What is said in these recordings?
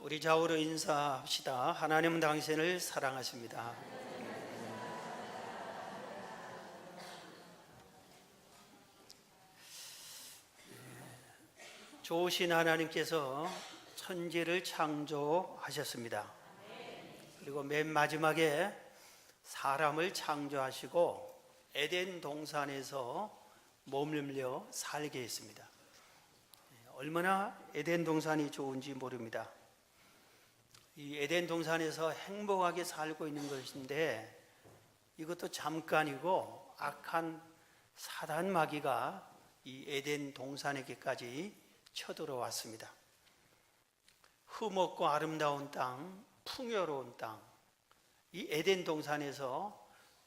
우리 좌우로 인사합시다. 하나님은 당신을 사랑하십니다. 좋으신 하나님께서 천지를 창조하셨습니다. 그리고 맨 마지막에 사람을 창조하시고 에덴 동산에서 머물며 살게 했습니다. 얼마나 에덴 동산이 좋은지 모릅니다. 이 에덴 동산에서 행복하게 살고 있는 것인데 이것도 잠깐이고 악한 사단 마귀가 이 에덴 동산에게까지 쳐들어왔습니다. 흠없고 아름다운 땅, 풍요로운 땅, 이 에덴 동산에서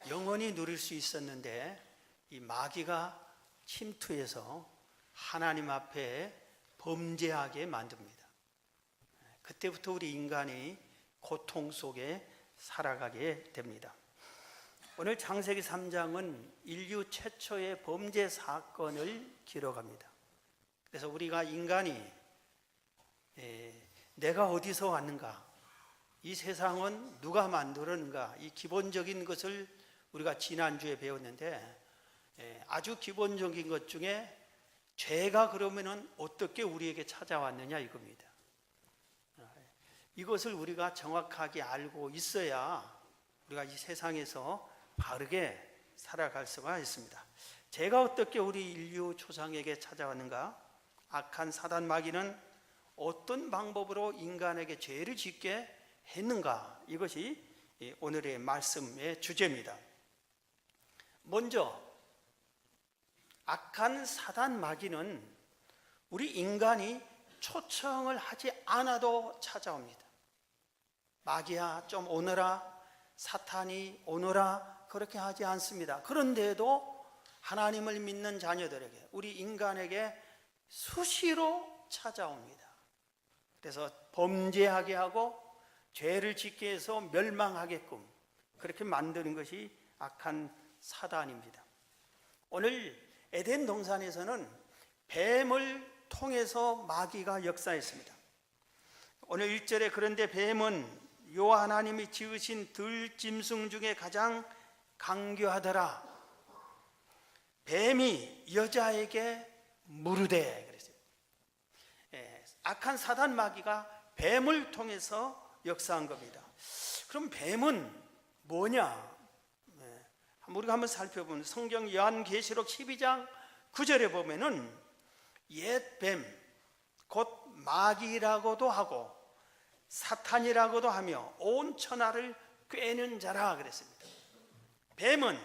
영원히 누릴 수 있었는데 이 마귀가 침투해서 하나님 앞에 범죄하게 만듭니다. 그때부터 우리 인간이 고통 속에 살아가게 됩니다. 오늘 창세기 3장은 인류 최초의 범죄 사건을 기록합니다. 그래서 우리가 인간이 내가 어디서 왔는가, 이 세상은 누가 만들었는가, 이 기본적인 것을 우리가 지난주에 배웠는데 아주 기본적인 것 중에 죄가 그러면은 어떻게 우리에게 찾아왔느냐 이겁니다. 이것을 우리가 정확하게 알고 있어야 우리가 이 세상에서 바르게 살아갈 수가 있습니다. 죄가 어떻게 우리 인류 조상에게 찾아왔는가? 악한 사단 마귀는 어떤 방법으로 인간에게 죄를 짓게 했는가? 이것이 오늘의 말씀의 주제입니다. 먼저 악한 사단 마귀는 우리 인간이 초청을 하지 않아도 찾아옵니다. 마귀야 좀 오너라, 사탄이 오너라 그렇게 하지 않습니다. 그런데도 하나님을 믿는 자녀들에게, 우리 인간에게 수시로 찾아옵니다. 그래서 범죄하게 하고 죄를 짓게 해서 멸망하게끔 그렇게 만드는 것이 악한 사단입니다. 오늘 에덴 동산에서는 뱀을 통해서 마귀가 역사했습니다. 오늘 1절에 그런데 뱀은 여호와 하나님이 지으신 들짐승 중에 가장 강교하더라. 뱀이 여자에게 물으되 그랬어요. 악한 사단 마귀가 뱀을 통해서 역사한 겁니다. 그럼 뱀은 뭐냐? 우리가 한번 살펴보면 성경 요한계시록 12장 9절에 보면은 옛 뱀, 곧 마귀라고도 하고 사탄이라고도 하며 온 천하를 꿰는 자라 그랬습니다. 뱀은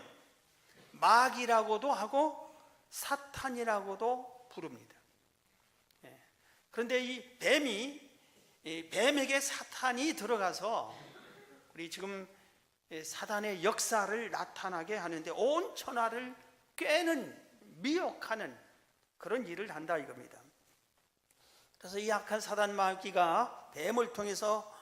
마귀라고도 하고 사탄이라고도 부릅니다. 그런데 이 뱀에게 사탄이 들어가서 우리 지금 사단의 역사를 나타나게 하는데 온 천하를 꿰는, 미혹하는 그런 일을 한다 이겁니다. 그래서 이 악한 사단 마귀가 뱀을 통해서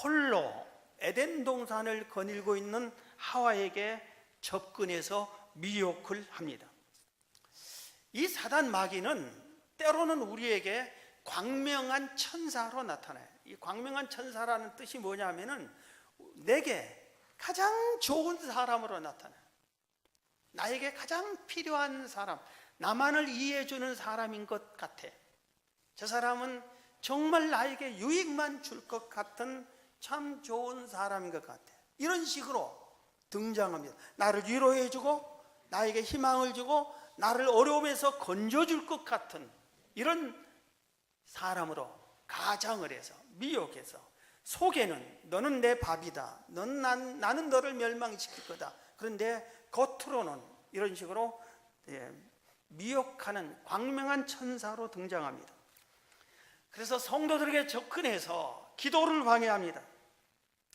홀로 에덴 동산을 거닐고 있는 하와에게 접근해서 미혹을 합니다. 이 사단 마귀는 때로는 우리에게 광명한 천사로 나타나요. 이 광명한 천사라는 뜻이 뭐냐면은 내게 가장 좋은 사람으로 나타나요. 나에게 가장 필요한 사람, 나만을 이해해주는 사람인 것 같아. 저 사람은 정말 나에게 유익만 줄 것 같은 참 좋은 사람인 것 같아. 이런 식으로 등장합니다. 나를 위로해주고 나에게 희망을 주고 나를 어려움에서 건져줄 것 같은 이런 사람으로 가장을 해서 미혹해서 속에는 너는 내 밥이다, 나는 너를 멸망시킬 거다. 그런데 겉으로는 이런 식으로 미혹하는 광명한 천사로 등장합니다. 그래서 성도들에게 접근해서 기도를 방해합니다.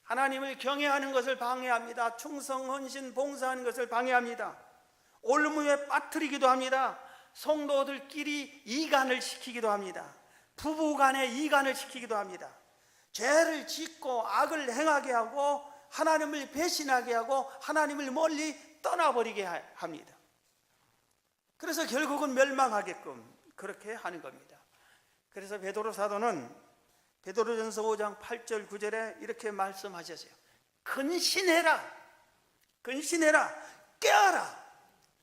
하나님을 경외하는 것을 방해합니다. 충성, 헌신, 봉사하는 것을 방해합니다. 올무에 빠뜨리기도 합니다. 성도들끼리 이간을 시키기도 합니다. 부부간에 이간을 시키기도 합니다. 죄를 짓고 악을 행하게 하고 하나님을 배신하게 하고 하나님을 멀리 떠나버리게 합니다. 그래서 결국은 멸망하게끔 그렇게 하는 겁니다. 그래서 베드로 사도는 베드로전서 5장 8절 9절에 이렇게 말씀하셨어요. 근신해라, 근신해라, 깨어라.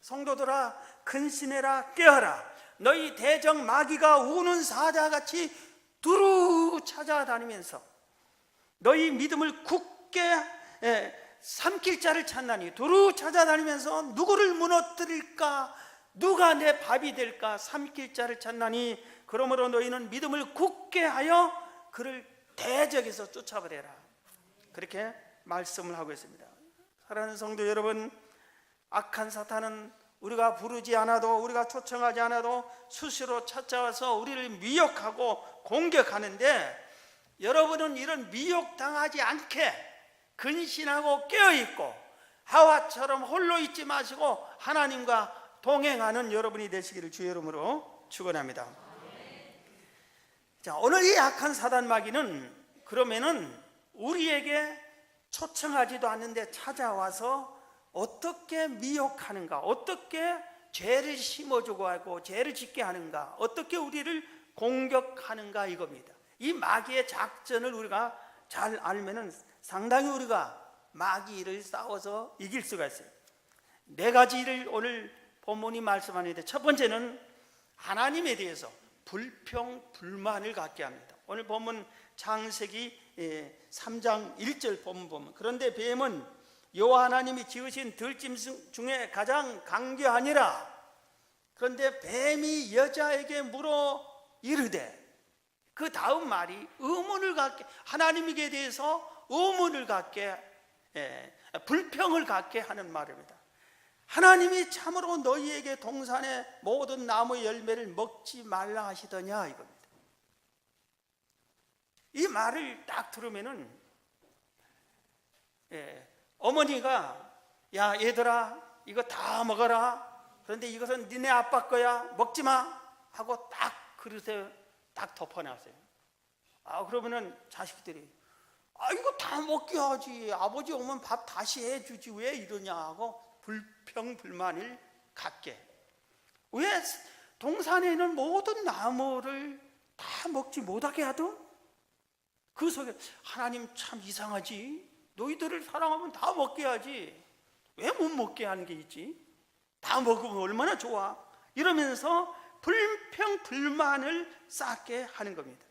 성도들아, 근신해라, 깨어라. 너희 대적 마귀가 우는 사자같이 두루 찾아다니면서 너희 믿음을 굳게 삼킬 자를 찾나니, 두루 찾아다니면서 누구를 무너뜨릴까, 누가 내 밥이 될까 삼킬 자를 찾나니, 그러므로 너희는 믿음을 굳게 하여 그를 대적에서 쫓아버려라. 그렇게 말씀을 하고 있습니다. 사랑하는 성도 여러분, 악한 사탄은 우리가 부르지 않아도, 우리가 초청하지 않아도 수시로 찾아와서 우리를 미혹하고 공격하는데, 여러분은 이런 미혹당하지 않게 근신하고 깨어있고 하와처럼 홀로 있지 마시고 하나님과 동행하는 여러분이 되시기를 주의 이름으로 축원합니다. 자, 오늘 이 악한 사단 마귀는 그러면은 우리에게 초청하지도 않는데 찾아와서 어떻게 미혹하는가, 어떻게 죄를 심어주고 하고 죄를 짓게 하는가, 어떻게 우리를 공격하는가, 이겁니다. 이 마귀의 작전을 우리가 잘 알면은 상당히 우리가 마귀를 싸워서 이길 수가 있어요. 네 가지를 오늘 본문이 말씀하는데, 첫 번째는 하나님에 대해서 불평, 불만을 갖게 합니다. 오늘 본문 창세기 3장 1절 본문 보면, 그런데 뱀은 여호와 하나님이 지으신 들짐 중에 가장 강교하니라. 그런데 뱀이 여자에게 물어 이르되, 그 다음 말이 의문을 갖게, 하나님에게 대해서 의문을 갖게, 불평을 갖게 하는 말입니다. 하나님이 참으로 너희에게 동산의 모든 나무의 열매를 먹지 말라 하시더냐, 이겁니다. 이 말을 딱 들으면은 어머니가, 야 얘들아 이거 다 먹어라, 그런데 이것은 니네 아빠 거야, 먹지 마 하고 딱 그릇에 딱 덮어놨어요. 그러면은 자식들이, 이거 다 먹게 하지, 아버지 오면 밥 다시 해주지 왜 이러냐 하고 불평 불만을 갖게. 왜 동산에 있는 모든 나무를 다 먹지 못하게 하던, 그 속에 하나님 참 이상하지, 너희들을 사랑하면 다 먹게 하지 왜 못 먹게 하는 게 있지, 다 먹으면 얼마나 좋아, 이러면서 불평 불만을 쌓게 하는 겁니다.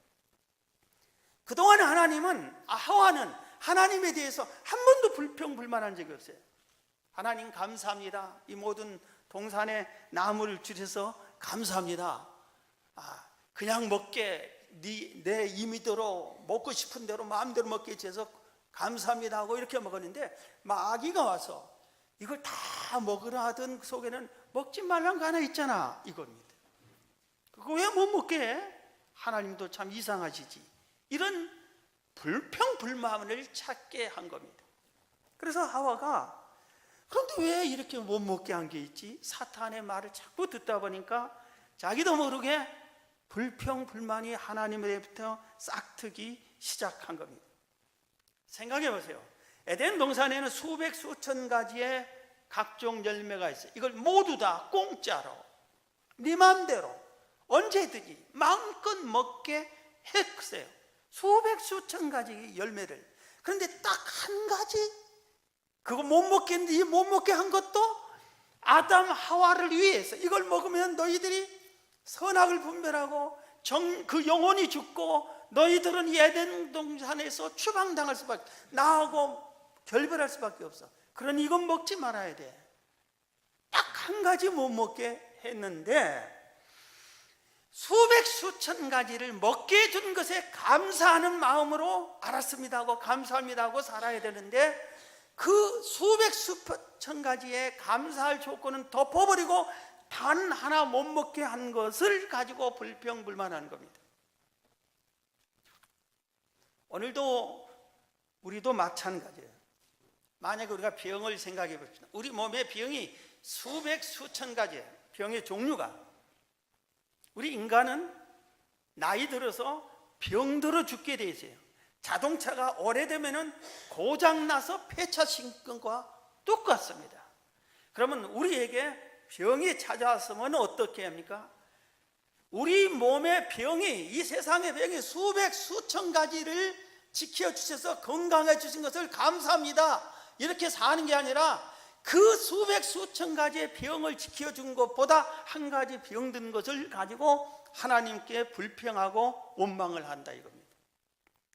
그동안 하와는 하나님에 대해서 한 번도 불평 불만한 적이 없어요. 하나님 감사합니다, 이 모든 동산의 나무를 주셔서 감사합니다, 그냥 먹게 내 임의대로 먹고 싶은 대로 마음대로 먹게 해서 감사합니다 하고 이렇게 먹었는데, 마귀가 와서 이걸 다 먹으라 하던 그 속에는 먹지 말란 거 하나 있잖아, 이겁니다. 그거 왜 못 먹게 해? 하나님도 참 이상하시지, 이런 불평 불만을 찾게 한 겁니다. 그래서 하와가, 그런데 왜 이렇게 못 먹게 한 게 있지? 사탄의 말을 자꾸 듣다 보니까 자기도 모르게 불평 불만이 하나님으로부터 싹트기 시작한 겁니다. 생각해 보세요. 에덴 동산에는 수백 수천 가지의 각종 열매가 있어요. 이걸 모두 다 공짜로 네 마음대로 언제든지 마음껏 먹게 했어요. 수백 수천 가지 열매를. 그런데 딱 한 가지, 그거 못 먹겠는데 이 못 먹게 한 것도 아담 하와를 위해서, 이걸 먹으면 너희들이 선악을 분별하고 그 영혼이 죽고 너희들은 이 에덴 동산에서 추방당할 수밖에, 나하고 결별할 수밖에 없어. 그러니 이건 먹지 말아야 돼. 딱 한 가지 못 먹게 했는데 수백 수천 가지를 먹게 해준 것에 감사하는 마음으로 알았습니다 하고 감사합니다 하고 살아야 되는데, 그 수백 수천 가지의 감사할 조건은 덮어버리고 단 하나 못 먹게 한 것을 가지고 불평불만하는 겁니다. 오늘도 우리도 마찬가지예요. 만약에 우리가 병을 생각해 봅시다. 우리 몸에 병이 수백 수천 가지예요. 병의 종류가. 우리 인간은 나이 들어서 병들어 죽게 돼 있어요. 자동차가 오래되면 고장나서 폐차 신건과 똑같습니다. 그러면 우리에게 병이 찾아왔으면 어떻게 합니까? 우리 몸의 병이, 이 세상의 병이 수백 수천 가지를 지켜주셔서 건강해 주신 것을 감사합니다, 이렇게 사는 게 아니라 그 수백 수천 가지의 병을 지켜준 것보다 한 가지 병든 것을 가지고 하나님께 불평하고 원망을 한다 이겁니다.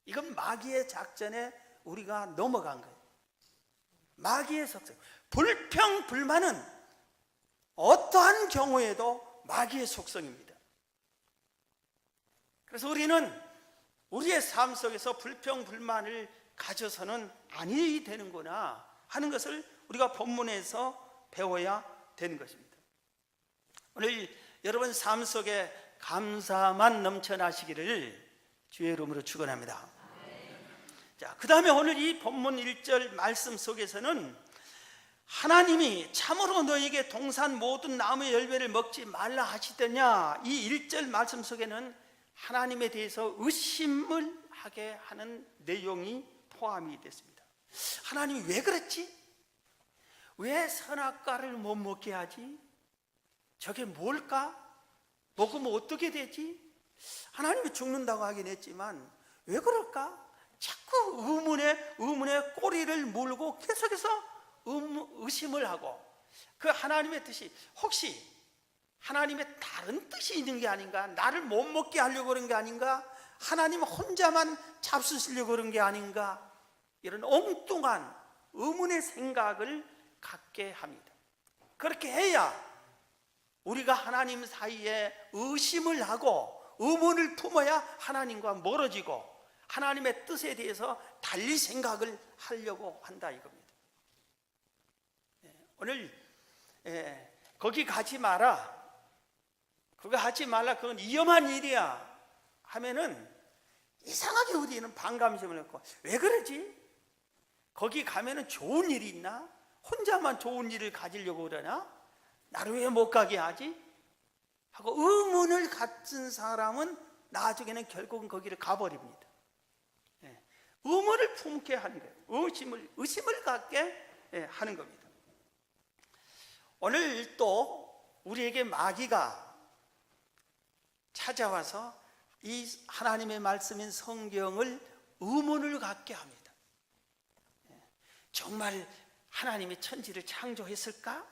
이건 마귀의 작전에 우리가 넘어간 거예요. 마귀의 속성. 불평, 불만은 어떠한 경우에도 마귀의 속성입니다. 그래서 우리는 우리의 삶 속에서 불평, 불만을 가져서는 아니 되는구나 하는 것을 우리가 본문에서 배워야 되는 것입니다. 오늘 여러분 삶 속에 감사만 넘쳐나시기를 주의 이름으로 축원합니다. 자, 그 다음에 오늘 이 본문 1절 말씀 속에서는 하나님이 참으로 너에게 동산 모든 나무의 열매를 먹지 말라 하시더냐, 이 1절 말씀 속에는 하나님에 대해서 의심을 하게 하는 내용이 포함이 됐습니다. 하나님이 왜 그랬지? 왜 선악과를 못 먹게 하지? 저게 뭘까? 먹으면 어떻게 되지? 하나님이 죽는다고 하긴 했지만 왜 그럴까? 자꾸 의문에 꼬리를 물고 계속해서 의심을 하고, 그 하나님의 뜻이 혹시 하나님의 다른 뜻이 있는 게 아닌가? 나를 못 먹게 하려고 그런 게 아닌가? 하나님 혼자만 잡수시려고 그런 게 아닌가? 이런 엉뚱한 의문의 생각을 갖게 합니다. 그렇게 해야 우리가 하나님 사이에 의심을 하고 의문을 품어야 하나님과 멀어지고 하나님의 뜻에 대해서 달리 생각을 하려고 한다 이겁니다. 오늘 거기 가지 마라, 그거 하지 말라, 그건 위험한 일이야 하면은 이상하게 우리는 반감심을 갖고, 왜 그러지? 거기 가면은 좋은 일이 있나? 혼자만 좋은 일을 가지려고 그러나? 나를 왜 못 가게 하지? 하고 의문을 갖은 사람은 나중에는 결국은 거기를 가버립니다. 의문을 품게 하는 거예요. 의심을 갖게 하는 겁니다. 오늘 또 우리에게 마귀가 찾아와서 이 하나님의 말씀인 성경을 의문을 갖게 합니다. 정말 하나님이 천지를 창조했을까?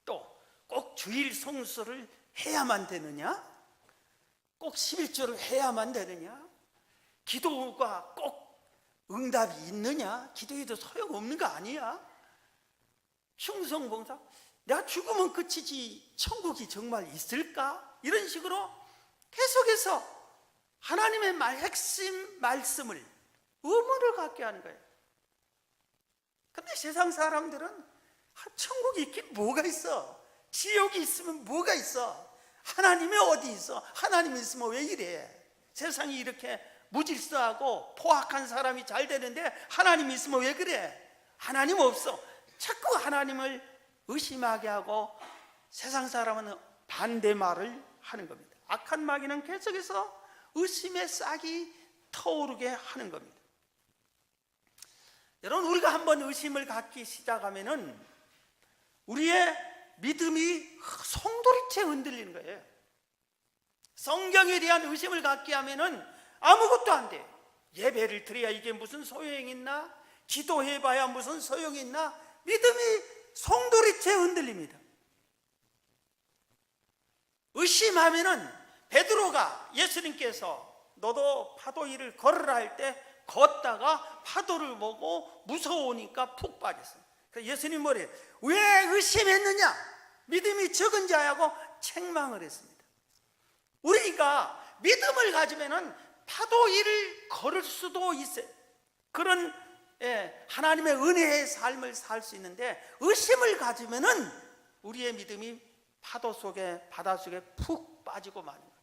또 꼭 주일 성수를 해야만 되느냐? 꼭 11조를 해야만 되느냐? 기도가 꼭 응답이 있느냐? 기도해도 소용없는 거 아니야? 충성봉사, 내가 죽으면 끝이지 천국이 정말 있을까? 이런 식으로 계속해서 하나님의 핵심 말씀을 의문을 갖게 하는 거예요. 근데 세상 사람들은 천국이 있긴 뭐가 있어? 지옥이 있으면 뭐가 있어? 하나님이 어디 있어? 하나님이 있으면 왜 이래? 세상이 이렇게 무질서하고 포악한 사람이 잘 되는데 하나님이 있으면 왜 그래? 하나님 없어. 자꾸 하나님을 의심하게 하고 세상 사람은 반대말을 하는 겁니다. 악한 마귀는 계속해서 의심의 싹이 터오르게 하는 겁니다. 여러분, 우리가 한번 의심을 갖기 시작하면은 우리의 믿음이 송두리째 흔들리는 거예요. 성경에 대한 의심을 갖게 하면은 아무것도 안 돼. 예배를 드려야 이게 무슨 소용이 있나? 기도해봐야 무슨 소용이 있나? 믿음이 송두리째 흔들립니다. 의심하면은 베드로가 예수님께서 너도 파도 위를 걸으라 할 때 걷다가 파도를 보고 무서우니까 푹 빠졌어요. 그래서 예수님 뭐래요? 왜 의심했느냐? 믿음이 적은 자야고 책망을 했습니다. 우리가 믿음을 가지면은 파도 위를 걸을 수도 있어요. 그런 하나님의 은혜의 삶을 살 수 있는데, 의심을 가지면은 우리의 믿음이 파도 속에, 바다 속에 푹 빠지고 마는 겁니다.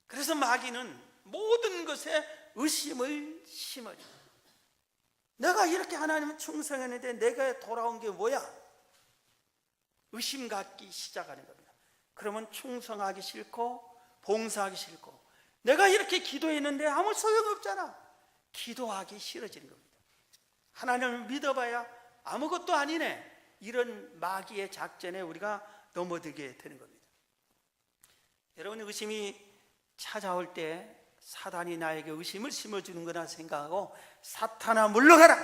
그래서 마귀는 모든 것에 의심을 심어요. 내가 이렇게 하나님을 충성했는데 내가 돌아온 게 뭐야? 의심 갖기 시작하는 겁니다. 그러면 충성하기 싫고 봉사하기 싫고, 내가 이렇게 기도했는데 아무 소용없잖아, 기도하기 싫어지는 겁니다. 하나님을 믿어봐야 아무것도 아니네, 이런 마귀의 작전에 우리가 넘어들게 되는 겁니다. 여러분, 의심이 찾아올 때 사단이 나에게 의심을 심어주는 거라 생각하고 사탄아 물러가라,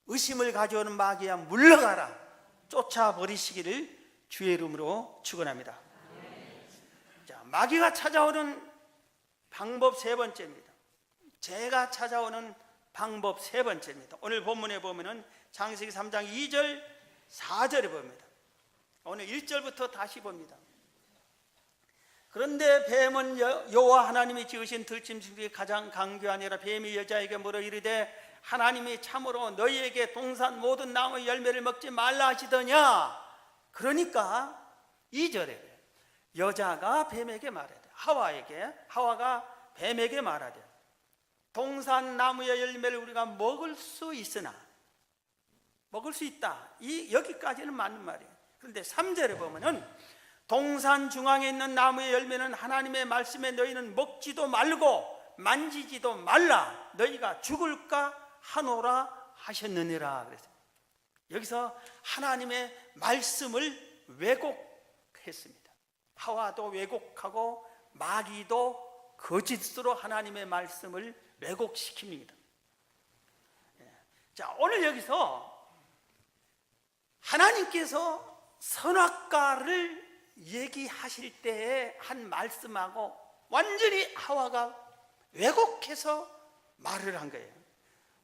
의심을 가져오는 마귀야 물러가라, 쫓아버리시기를 주의 이름으로 축원합니다. 자, 마귀가 찾아오는 방법 세 번째입니다. 죄가 찾아오는 방법 세 번째입니다. 오늘 본문에 보면은 창세기 3장 2절 4절에 봅니다. 오늘 1절부터 다시 봅니다. 그런데 뱀은 여호와 하나님이 지으신 들짐승 중에 가장 강교하니라. 뱀이 여자에게 물어 이르되 하나님이 참으로 너희에게 동산 모든 나무의 열매를 먹지 말라 하시더냐. 그러니까 2절에 여자가 뱀에게 말하되, 하와가 뱀에게 말하되 동산 나무의 열매를 우리가 먹을 수 있으나, 먹을 수 있다, 여기까지는 맞는 말이에요. 그런데 3절에 보면은 동산 중앙에 있는 나무의 열매는 하나님의 말씀에 너희는 먹지도 말고 만지지도 말라, 너희가 죽을까 하노라 하셨느니라. 그랬어요. 여기서 하나님의 말씀을 왜곡했습니다. 하와도 왜곡하고 마귀도 거짓으로 하나님의 말씀을 왜곡시킵니다. 자, 오늘 여기서 하나님께서 선악과를 얘기하실 때에 한 말씀하고 완전히 하와가 왜곡해서 말을 한 거예요.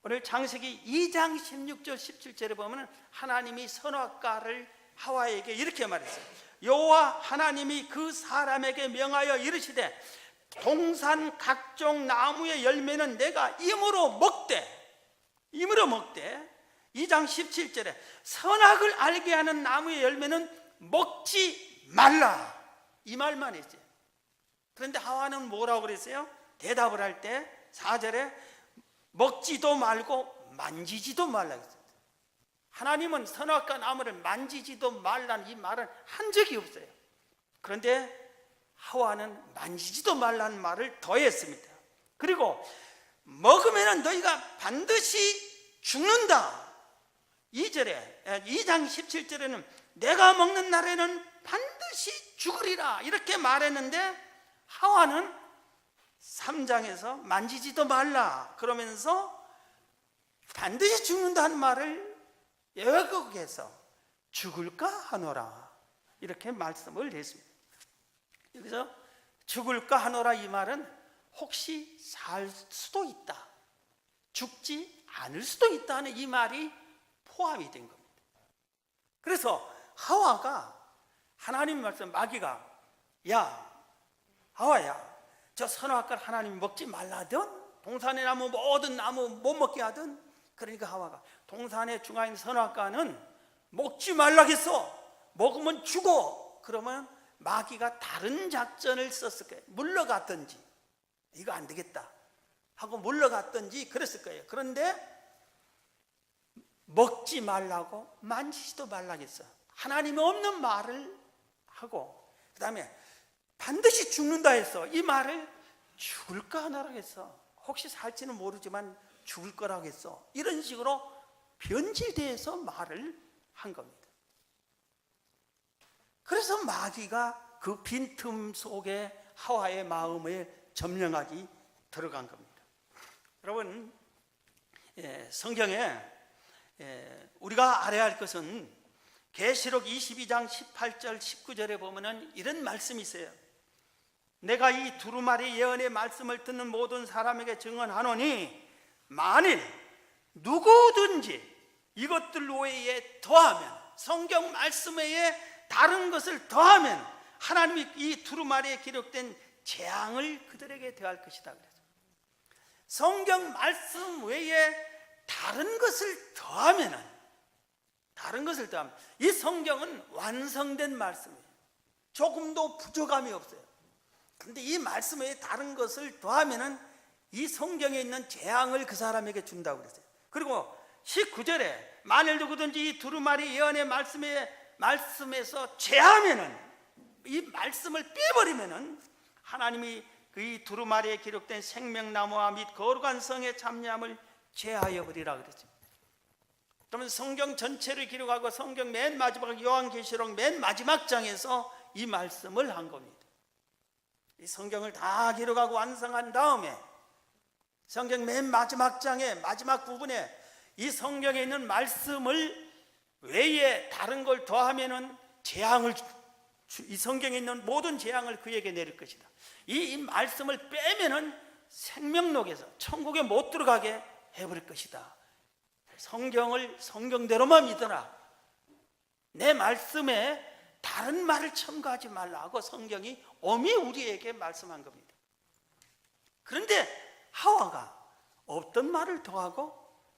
오늘 창세기 2장 16절 17절에 보면 하나님이 선악과를 하와에게 이렇게 말했어요. 여호와 하나님이 그 사람에게 명하여 이르시되 동산 각종 나무의 열매는 내가 임으로 먹되 2장 17절에 선악을 알게 하는 나무의 열매는 먹지 말라, 이 말만 했어요. 그런데 하와는 뭐라고 그랬어요? 대답을 할 때 4절에 먹지도 말고 만지지도 말라 했어요. 하나님은 선악과 나무를 만지지도 말라는 이 말을 한 적이 없어요. 그런데 하와는 만지지도 말라는 말을 더했습니다. 그리고 먹으면 너희가 반드시 죽는다. 2장 17절에는 내가 먹는 날에는 반드시 죽으리라 이렇게 말했는데 하와는 3장에서 만지지도 말라 그러면서 반드시 죽는다는 말을 왜곡해서 죽을까 하노라 이렇게 말씀을 했습니다. 여기서 죽을까 하노라 이 말은 혹시 살 수도 있다, 죽지 않을 수도 있다는 이 말이 포함이 된 겁니다. 그래서 하와가 하나님 말씀, 마귀가 야 하와야 저 선악과를 하나님이 먹지 말라던, 동산의 나무 모든 나무 못 먹게 하던, 그러니까 하와가 동산의 중앙에 있는 선악과는 먹지 말라겠어, 먹으면 죽어. 그러면 마귀가 다른 작전을 썼을 거예요. 물러갔든지 이거 안 되겠다 하고 물러갔든지 그랬을 거예요. 그런데 먹지 말라고 만지지도 말라겠어, 하나님이 없는 말을 하고 그 다음에 반드시 죽는다 해서 이 말을 죽을까 하나라고 했어. 혹시 살지는 모르지만 죽을 거라고 했어. 이런 식으로 변질돼서 말을 한 겁니다. 그래서 마귀가 그 빈틈 속에 하와의 마음에 점령하기 들어간 겁니다. 여러분, 성경에 우리가 알아야 할 것은 계시록 22장 18절 19절에 보면은 이런 말씀이 있어요. 내가 이 두루마리 예언의 말씀을 듣는 모든 사람에게 증언하노니 만일 누구든지 이것들 외에 더하면, 성경 말씀 외에 다른 것을 더하면 하나님이 이 두루마리에 기록된 재앙을 그들에게 더할 것이다 그래서 성경 말씀 외에 다른 것을 더하면 이 성경은 완성된 말씀이에요. 조금도 부족함이 없어요. 그런데 이 말씀 외에 다른 것을 더하면 이 성경에 있는 재앙을 그 사람에게 준다고 그랬어요. 그리고 19절에 만일 누구든지 이 두루마리 예언의 말씀에서 제하면은, 이 말씀을 빼버리면은 하나님이 이 두루마리에 기록된 생명나무와 및 거룩한 성의 참여함을 제하여 버리라 그랬죠. 그러면 성경 전체를 기록하고 성경 맨 마지막 요한계시록 맨 마지막 장에서 이 말씀을 한 겁니다. 이 성경을 다 기록하고 완성한 다음에 성경 맨 마지막 장에 마지막 부분에 이 성경에 있는 말씀을 외에 다른 걸 더하면은 이 성경에 있는 모든 재앙을 그에게 내릴 것이다. 이 말씀을 빼면은 생명록에서 천국에 못 들어가게 해버릴 것이다. 성경을 성경대로만 믿어라. 내 말씀에 다른 말을 첨가하지 말라고 성경이 엄히 우리에게 말씀한 겁니다. 그런데 하와가 없던 말을 더하고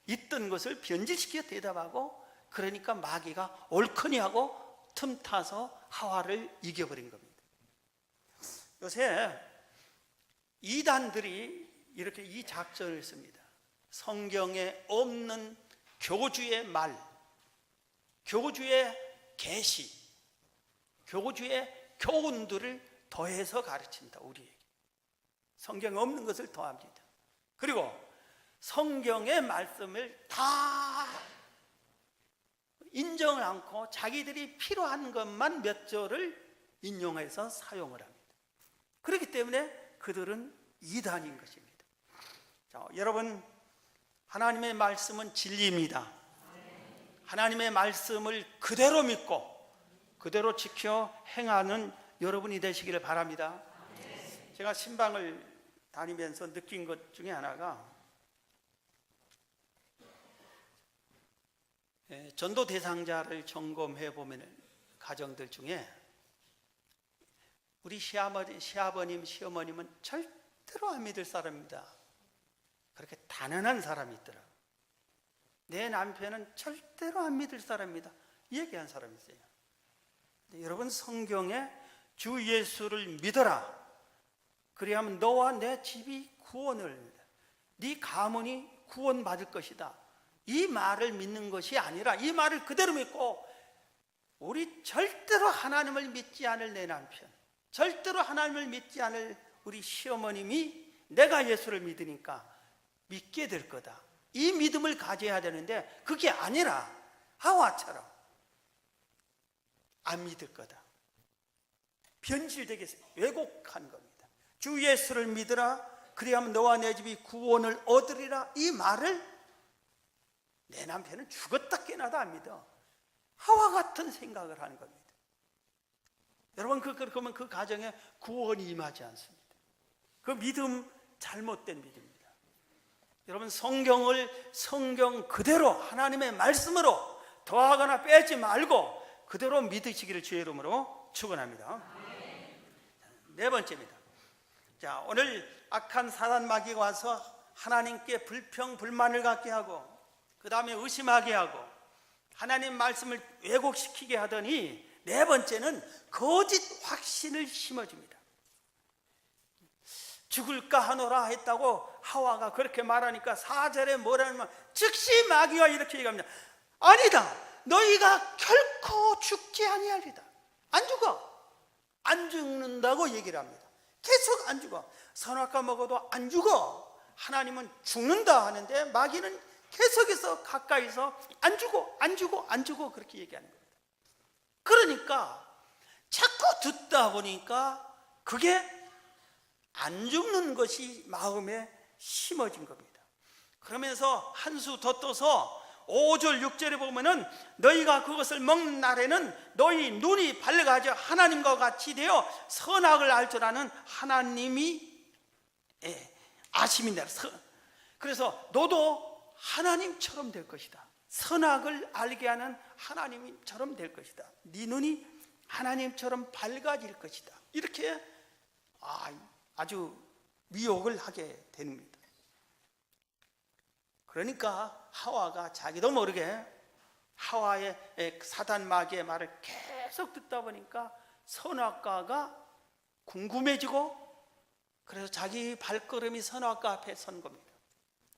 있던 것을 변질시켜 대답하고, 그러니까 마귀가 옳거니 하고 틈타서 하와를 이겨버린 겁니다. 요새 이단들이 이렇게 이 작전을 씁니다. 성경에 없는 교주의 말, 교주의 계시, 교주의 교훈들을 더해서 가르친다. 우리에게 성경에 없는 것을 더합니다. 그리고 성경의 말씀을 다 인정을 않고 자기들이 필요한 것만 몇 절을 인용해서 사용을 합니다. 그렇기 때문에 그들은 이단인 것입니다. 자, 여러분, 하나님의 말씀은 진리입니다. 하나님의 말씀을 그대로 믿고 그대로 지켜 행하는 여러분이 되시기를 바랍니다. 제가 신방을 다니면서 느낀 것 중에 하나가, 전도 대상자를 점검해 보면 가정들 중에 우리 시아버님, 시어머님은 절대로 안 믿을 사람입니다. 그렇게 단언한 사람이 있더라. 내 남편은 절대로 안 믿을 사람입니다. 얘기한 사람이 있어요. 여러분, 성경에 주 예수를 믿어라. 그리하면 너와 내 집이 구원을, 네 가문이 구원받을 것이다. 이 말을 믿는 것이 아니라 이 말을 그대로 믿고, 우리 절대로 하나님을 믿지 않을 내 남편, 절대로 하나님을 믿지 않을 우리 시어머님이 내가 예수를 믿으니까 믿게 될 거다. 이 믿음을 가져야 되는데 그게 아니라 하와처럼 안 믿을 거다. 변질되게 왜곡한 겁니다. 주 예수를 믿으라. 그리하면 너와 내 집이 구원을 얻으리라. 이 말을 내 남편은 죽었다 깨나다 안 믿어. 하와 같은 생각을 하는 겁니다. 여러분, 그러면 그 가정에 구원이 임하지 않습니다. 그 믿음 잘못된 믿음입니다. 여러분, 성경을 성경 그대로 하나님의 말씀으로 더하거나 빼지 말고 그대로 믿으시기를 주의 이름으로 축원합니다. 네 번째입니다. 자, 오늘 악한 사단 마귀가 와서 하나님께 불평 불만을 갖게 하고, 그 다음에 의심하게 하고, 하나님 말씀을 왜곡시키게 하더니, 네 번째는 거짓 확신을 심어줍니다. 죽을까 하노라 했다고 하와가 그렇게 말하니까 4절에 뭐라면 즉시 마귀가 이렇게 얘기합니다. 아니다, 너희가 결코 죽지 아니하리다. 안 죽어. 안 죽는다고 얘기를 합니다. 계속 안 죽어. 선악과 먹어도 안 죽어. 하나님은 죽는다 하는데 마귀는 계속해서 가까이서 안 죽어, 안 죽어, 안 죽어 그렇게 얘기하는 겁니다. 그러니까 자꾸 듣다 보니까 그게 안 죽는 것이 마음에 심어진 겁니다. 그러면서 한 수 더 떠서 5절 6절에 보면은 너희가 그것을 먹는 날에는 너희 눈이 밝아져 하나님과 같이 되어 선악을 알 줄 아는 하나님이 아심이다. 그래서 너도 하나님처럼 될 것이다. 선악을 알게 하는 하나님처럼 될 것이다. 네 눈이 하나님처럼 밝아질 것이다. 이렇게 아주 미혹을 하게 됩니다. 그러니까 하와가 자기도 모르게 하와의 사단 마귀의 말을 계속 듣다 보니까 선악과가 궁금해지고, 그래서 자기 발걸음이 선악과 앞에 선 겁니다.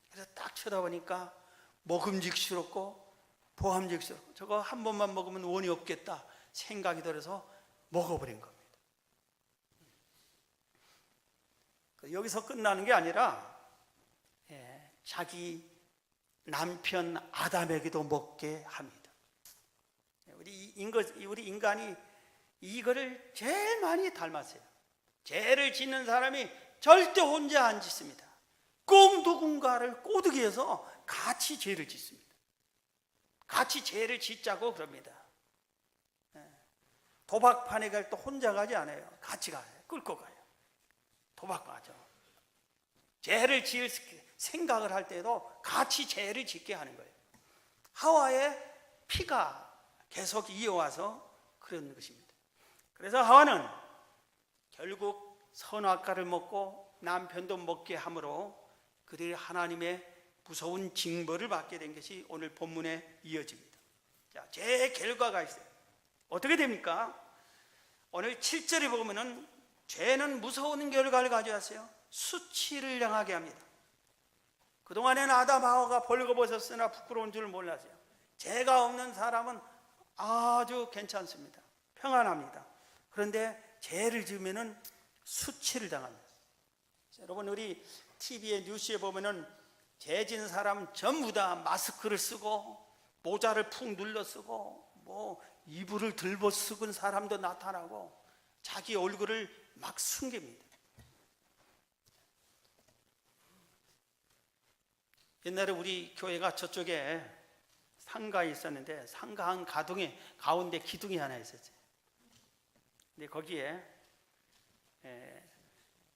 그래서 딱 쳐다보니까 먹음직스럽고 보함직스럽고, 저거 한 번만 먹으면 원이 없겠다 생각이 들어서 먹어버린 겁니다. 여기서 끝나는 게 아니라 자기 남편 아담에게도 먹게 합니다. 우리 인간이 이거를 제일 많이 닮았어요. 죄를 짓는 사람이 절대 혼자 안 짓습니다. 꼭 누군가를 꼬드기해서 같이 죄를 짓습니다. 같이 죄를 짓자고 그럽니다. 도박판에 갈 때 혼자 가지 않아요. 같이 가요. 끌고 가요. 도박 가죠. 죄를 지을 생각을 할 때도 같이 죄를 짓게 하는 거예요. 하와의 피가 계속 이어와서 그런 것입니다. 그래서 하와는 결국 선악과를 먹고 남편도 먹게 함으로 그들이 하나님의 무서운 징벌을 받게 된 것이 오늘 본문에 이어집니다. 자, 죄의 결과가 있어요. 어떻게 됩니까? 오늘 7절에 보면은 죄는 무서운 결과를 가져왔어요. 수치를 향하게 합니다. 그동안에는 아담 하와가 벌거벗었으나 부끄러운 줄 몰랐어요. 죄가 없는 사람은 아주 괜찮습니다. 평안합니다. 그런데 죄를 지으면은 수치를 당합니다. 여러분, 우리 TV에 뉴스에 보면은 죄 지은 사람 전부 다 마스크를 쓰고 모자를 푹 눌러 쓰고 뭐 이불을 들고 쓰은 사람도 나타나고 자기 얼굴을 막 숨깁니다. 옛날에 우리 교회가 저쪽에 상가에 있었는데 상가 한 가운데 기둥이 하나 있었어요. 근데 거기에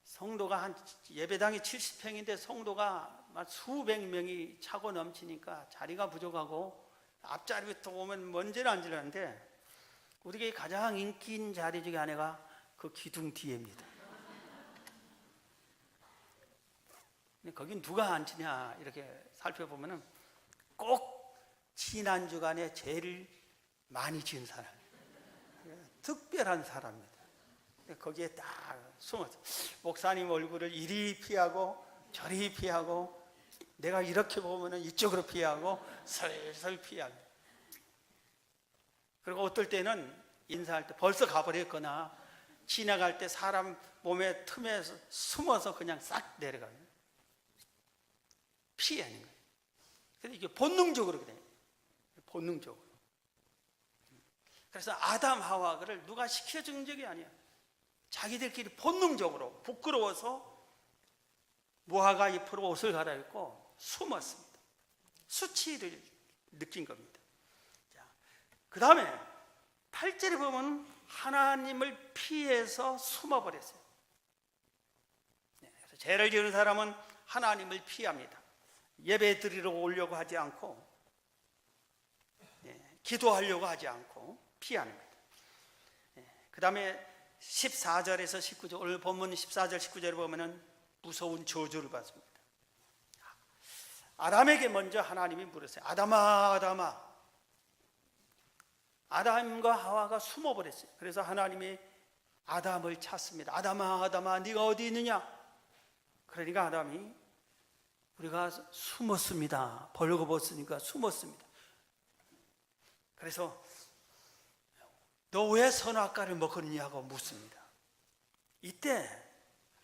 성도가 한 예배당이 70평인데 성도가 막 수백 명이 차고 넘치니까 자리가 부족하고 앞자리부터 오면 먼지를 앉으려는데 우리 교회 가장 인기 있는 자리 중에 하나가 그 기둥 뒤에입니다. 근데 거긴 누가 앉히냐 이렇게 살펴보면은 꼭 지난주간에 죄를 많이 지은 사람, 특별한 사람입니다. 거기에 딱 숨어서 목사님 얼굴을 이리 피하고 저리 피하고 내가 이렇게 보면은 이쪽으로 피하고 슬슬 피하고, 그리고 어떨 때는 인사할 때 벌써 가버렸거나 지나갈 때 사람 몸의 틈에서 숨어서 그냥 싹 내려가요. 피하는 거예요. 그래서 이게 본능적으로 그래요. 본능적으로. 그래서 아담 하와를 누가 시켜준 적이 아니야. 자기들끼리 본능적으로 부끄러워서 무화과 잎으로 옷을 갈아입고 숨었습니다. 수치를 느낀 겁니다. 그 다음에 8절에 보면 하나님을 피해서 숨어버렸어요. 그래서 죄를 지은 사람은 하나님을 피합니다. 예배 드리러 오려고 하지 않고 기도하려고 하지 않고 피하는 거예요. 그 다음에 14절에서 19절, 오늘 본문 14절 19절에 보면은 무서운 저주를 받습니다. 아담에게 먼저 하나님이 물었어요. 아담아, 아담아. 아담과 하와가 숨어버렸어요. 그래서 하나님이 아담을 찾습니다. 아담아, 아담아, 네가 어디 있느냐? 그러니까 아담이 우리가 숨었습니다. 벌거벗으니까 숨었습니다. 그래서 너 왜 선악과를 먹었냐고 묻습니다. 이때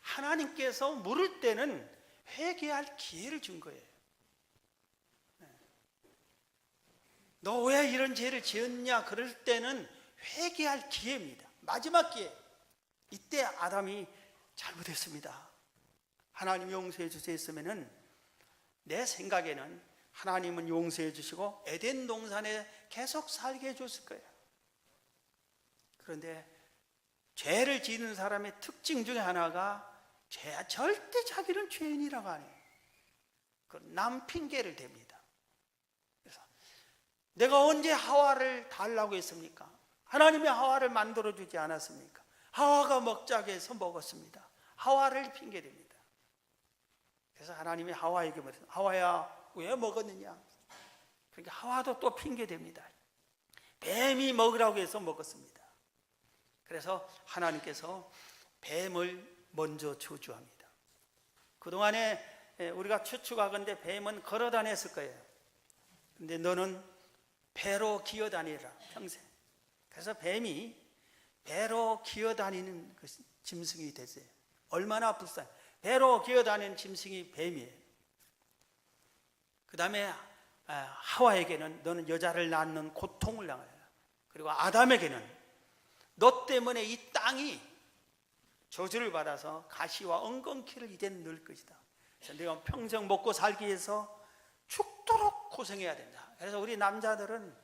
하나님께서 물을 때는 회개할 기회를 준 거예요. 너 왜 이런 죄를 지었냐 그럴 때는 회개할 기회입니다. 마지막 기회. 이때 아담이 잘못했습니다, 하나님 용서해 주세요 했으면은 내 생각에는 하나님은 용서해 주시고 에덴 동산에 계속 살게 해줬을 거예요. 그런데 죄를 지는 사람의 특징 중에 하나가 절대 자기는 죄인이라고 안 해요. 남 핑계를 댑니다. 그래서 내가 언제 하와를 달라고 했습니까? 하나님이 하와를 만들어주지 않았습니까? 하와가 먹자고 해서 먹었습니다. 하와를 핑계댑니다. 그래서 하나님이 하와에게 말했어요. 하와야, 왜 먹었느냐? 그러니까 하와도 또 핑계댑니다. 뱀이 먹으라고 해서 먹었습니다. 그래서 하나님께서 뱀을 먼저 저주합니다. 그동안에 우리가 추측하건대 뱀은 걸어 다녔을 거예요. 근데 너는 배로 기어 다니라 평생. 그래서 뱀이 배로 기어 다니는 그 짐승이 됐어요. 얼마나 불쌍해. 배로 기어 다니는 짐승이 뱀이에요. 그 다음에 하와에게는 너는 여자를 낳는 고통을 당하라. 그리고 아담에게는 너 때문에 이 땅이 저주를 받아서 가시와 엉겅퀴를 이젠 넣을 것이다. 그래서 네가 평생 먹고 살기 위해서 죽도록 고생해야 된다. 그래서 우리 남자들은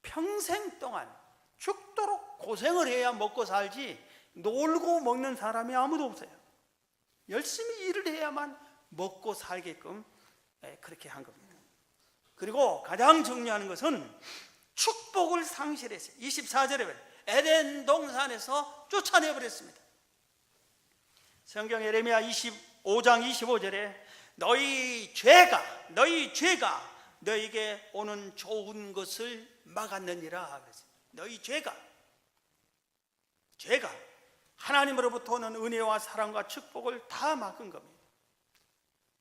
평생 동안 죽도록 고생을 해야 먹고 살지 놀고 먹는 사람이 아무도 없어요. 열심히 일을 해야만 먹고 살게끔 그렇게 한 겁니다. 그리고 가장 중요한 것은 축복을 상실했어요. 24절에 에덴 동산에서 쫓아내버렸습니다. 성경 예레미야 25장 25절에 너희 죄가 너희에게 오는 좋은 것을 막았느니라 그랬어요. 너희 죄가 하나님으로부터 오는 은혜와 사랑과 축복을 다 막은 겁니다.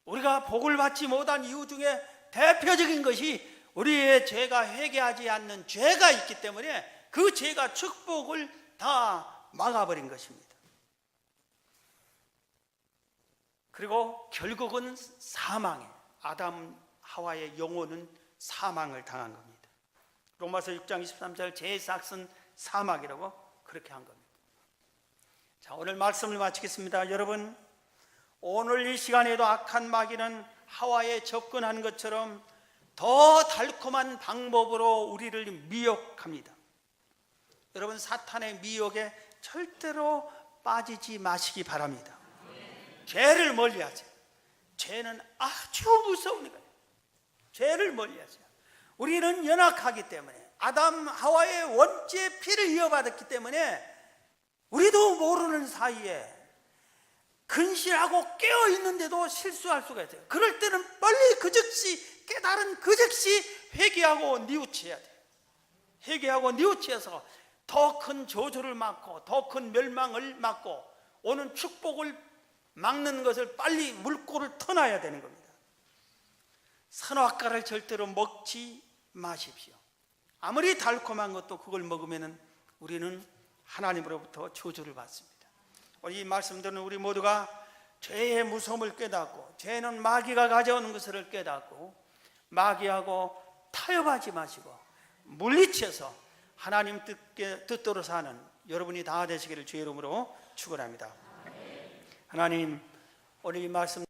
우리가 복을 받지 못한 이유 중에 대표적인 것이 우리의 죄가 회개하지 않는 죄가 있기 때문에 그 죄가 축복을 다 막아버린 것입니다. 그리고 결국은 사망에 아담 하와의 영혼은 사망을 당한 겁니다. 로마서 6장 23절 제4은 사막이라고 그렇게 한 겁니다. 자, 오늘 말씀을 마치겠습니다. 여러분, 오늘 이 시간에도 악한 마귀는 하와에 접근한 것처럼 더 달콤한 방법으로 우리를 미혹합니다. 여러분, 사탄의 미혹에 절대로 빠지지 마시기 바랍니다. 죄를 멀리하세요. 죄는 아주 무서운 거예요. 죄를 멀리하세요. 우리는 연약하기 때문에 아담 하와의 원죄 피를 이어받았기 때문에 우리도 모르는 사이에 근실하고 깨어있는데도 실수할 수가 있어요. 그럴 때는 빨리 그 즉시 깨달은 그 즉시 회개하고 뉘우쳐야 돼요. 회개하고 뉘우쳐서 더 큰 저주를 막고 더 큰 멸망을 막고 오는 축복을 막는 것을 빨리 물꼬를 터놔야 되는 겁니다. 선악과를 절대로 먹지 마십시오. 아무리 달콤한 것도 그걸 먹으면 우리는 하나님으로부터 저주를 받습니다. 이 말씀들은 우리 모두가 죄의 무서움을 깨닫고 죄는 마귀가 가져오는 것을 깨닫고 마귀하고 타협하지 마시고 물리쳐서 하나님 뜻대로 사는 여러분이 다 되시기를 주의 이름으로 축원합니다. 하나님, 오늘 이 말씀